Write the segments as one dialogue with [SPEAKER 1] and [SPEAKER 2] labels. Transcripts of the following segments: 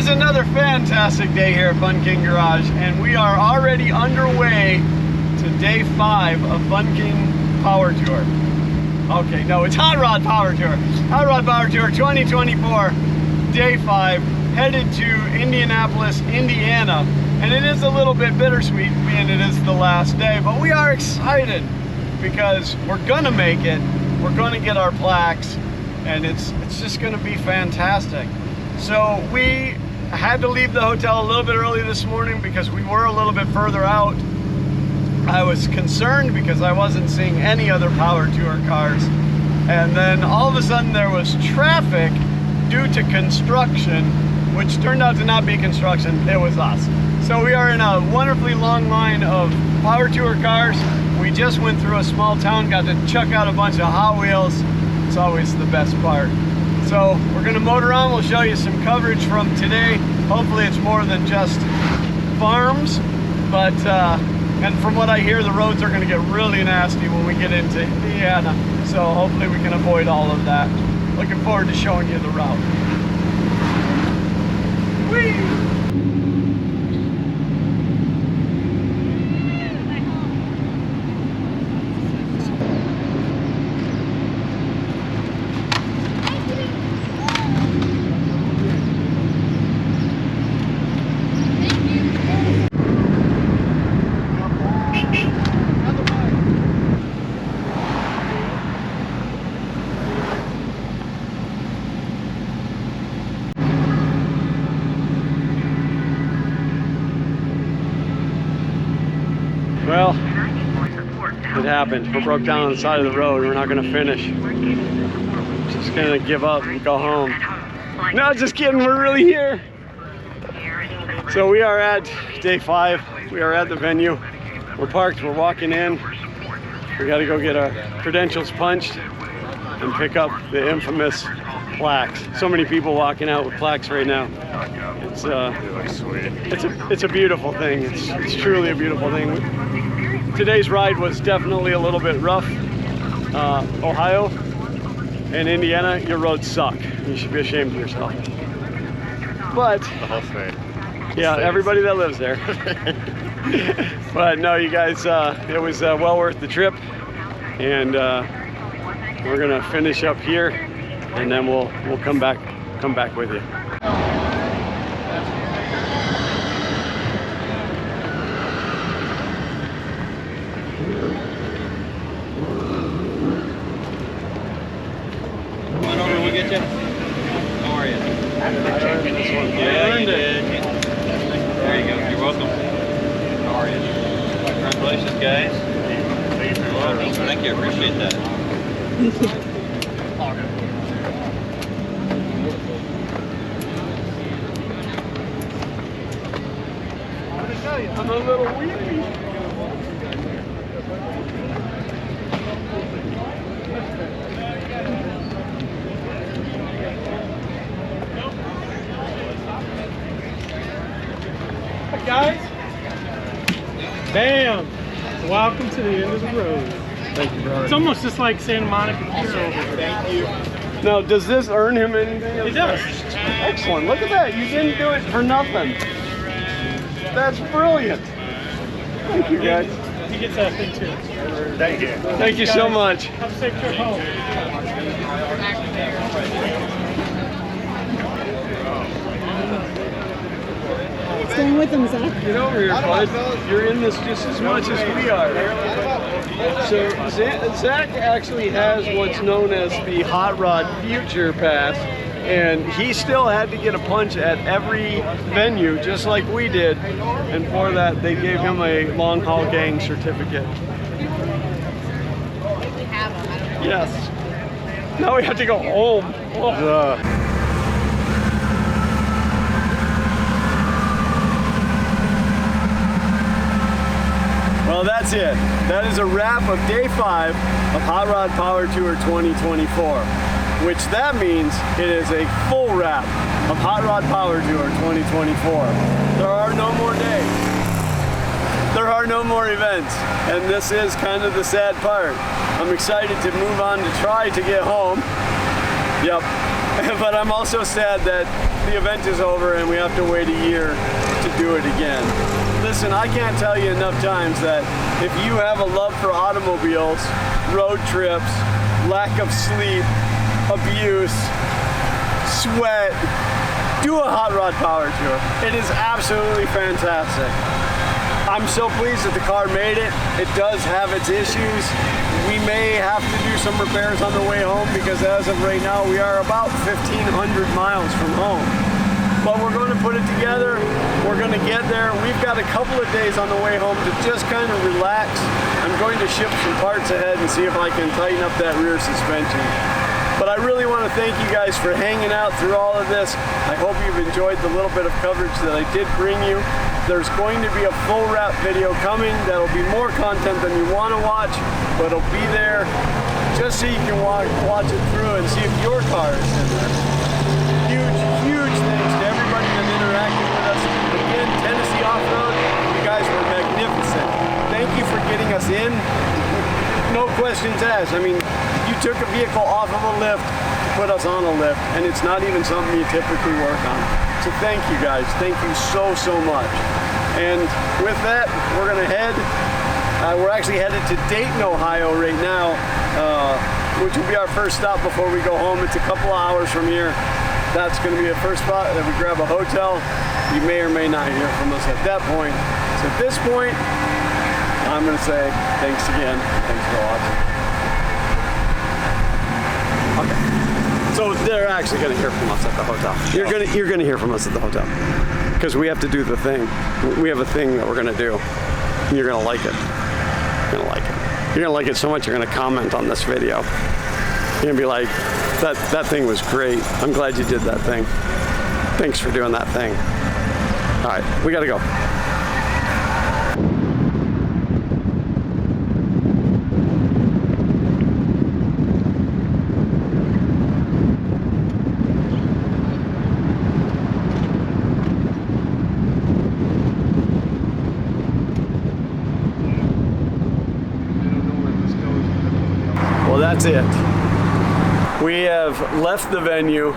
[SPEAKER 1] is another fantastic day here at Fun King Garage, and we are already underway to day 5 of Fun King Power Tour. Okay, no, it's Hot Rod Power Tour. Hot Rod Power Tour 2024, day 5, headed to Indianapolis, Indiana. And it is a little bit bittersweet being it is the last day, but we are excited because we're gonna make it. We're gonna get our plaques, and it's just gonna be fantastic. So we had to leave the hotel a little bit early this morning because we were a little bit further out. I was concerned because I wasn't seeing any other Power Tour cars. And then all of a sudden there was traffic due to construction, which turned out to not be construction, it was us. So we are in a wonderfully long line of Power Tour cars. We just went through a small town, got to chuck out a bunch of Hot Wheels. It's always the best part. So we're gonna motor on, we'll show you some coverage from today. Hopefully it's more than just farms, but and from what I hear, the roads are gonna get really nasty when we get into Indiana. So hopefully we can avoid all of that. Looking forward to showing you the route. Whee! Well, it happened. We broke down on the side of the road. We're not gonna finish. Just gonna give up and go home. No, just kidding, we're really here. So we are at day 5. We are at the venue. We're parked, we're walking in. We gotta go get our credentials punched and pick up the infamous plaques. So many people walking out with plaques right now. It's a beautiful thing. It's truly a beautiful thing. Today's ride was definitely a little bit rough. Ohio and Indiana, your roads suck. You should be ashamed of yourself. But
[SPEAKER 2] the whole state.
[SPEAKER 1] Yeah, everybody that lives there. But no, you guys, it was well worth the trip, and we're gonna finish up here, and then we'll come back with you.
[SPEAKER 3] Get you? How are you?
[SPEAKER 1] This one.
[SPEAKER 3] Yeah, you did. There you go. You're welcome. How are you? Congratulations, guys. You're welcome. Thank you. I appreciate that.
[SPEAKER 1] I'm a little weepy.
[SPEAKER 4] Guys, bam! Welcome to the end of the road.
[SPEAKER 1] Thank you, brother.
[SPEAKER 4] It's almost just like Santa Monica Pier over here.
[SPEAKER 1] Thank you. Now, does this earn him anything?
[SPEAKER 4] It does.
[SPEAKER 1] Excellent. Look at that. You didn't do it for nothing. That's brilliant. Thank you, guys.
[SPEAKER 4] He gets that thing too.
[SPEAKER 1] Thank you. Thank you so much.
[SPEAKER 4] Have a safe trip home.
[SPEAKER 5] Staying with them, Zach.
[SPEAKER 1] Get over here, bud. You're in this just as much as we are. So Zach actually has what's known as the Hot Rod Future Pass, and he still had to get a punch at every venue just like we did, and for that they gave him a long haul gang certificate. Yes. Now we have to go home. Oh. Well, that's it. That is a wrap of day 5 of Hot Rod Power Tour 2024, which that means it is a full wrap of Hot Rod Power Tour 2024. There are no more days. There are no more events, and this is kind of the sad part. I'm excited to move on to try to get home. Yep. But I'm also sad that the event is over and we have to wait a year to do it again. Listen, I can't tell you enough times that if you have a love for automobiles, road trips, lack of sleep, abuse, sweat, do a Hot Rod Power Tour. It is absolutely fantastic. I'm so pleased that the car made it. It does have its issues. We may have to do some repairs on the way home because as of right now, we are about 1,500 miles from home. But we're going to put it together. We're going to get there. We've got a couple of days on the way home to just kind of relax. I'm going to ship some parts ahead and see if I can tighten up that rear suspension. But I really want to thank you guys for hanging out through all of this. I hope you've enjoyed the little bit of coverage that I did bring you. There's going to be a full wrap video coming that'll be more content than you want to watch, but it'll be there just so you can watch it through and see if your car is in there. Huge thanks to everybody that interacted with us. Again, Tennessee Off-Road, you guys were magnificent. Thank you for getting us in. No questions asked. I mean, you took a vehicle off of a lift to put us on a lift, and it's not even something you typically work on. So thank you guys. Thank you so much. And with that, we're gonna head. We're actually headed to Dayton, Ohio right now, which will be our first stop before we go home. It's a couple hours from here. That's gonna be the first spot that we grab a hotel. You may or may not hear from us at that point. So at this point, I'm gonna say thanks again. Thanks for watching. Okay. So they're actually gonna hear from us at the hotel. You're gonna hear from us at the hotel because we have to do the thing. We have a thing that we're gonna do. And you're gonna like it. You're gonna like it. You're gonna like it so much you're gonna comment on this video. You're gonna be like, that thing was great. I'm glad you did that thing. Thanks for doing that thing. All right, we gotta go. Well, that's it. We have left the venue.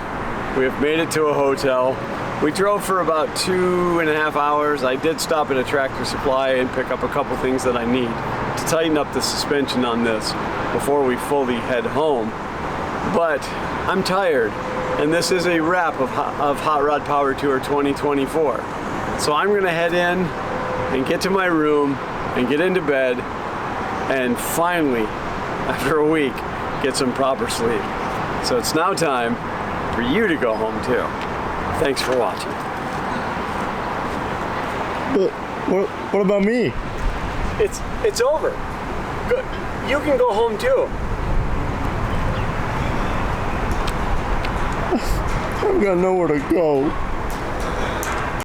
[SPEAKER 1] We have made it to a hotel. We drove for about 2.5 hours. I did stop at a Tractor Supply and pick up a couple things that I need to tighten up the suspension on this before we fully head home. But I'm tired, and this is a wrap of Hot Rod Power Tour 2024. So I'm gonna head in and get to my room and get into bed and finally, after a week, get some proper sleep. So it's now time for you to go home too. Thanks for watching.
[SPEAKER 2] But what about me?
[SPEAKER 1] It's over. Good. You can go home too.
[SPEAKER 2] I've got nowhere to go.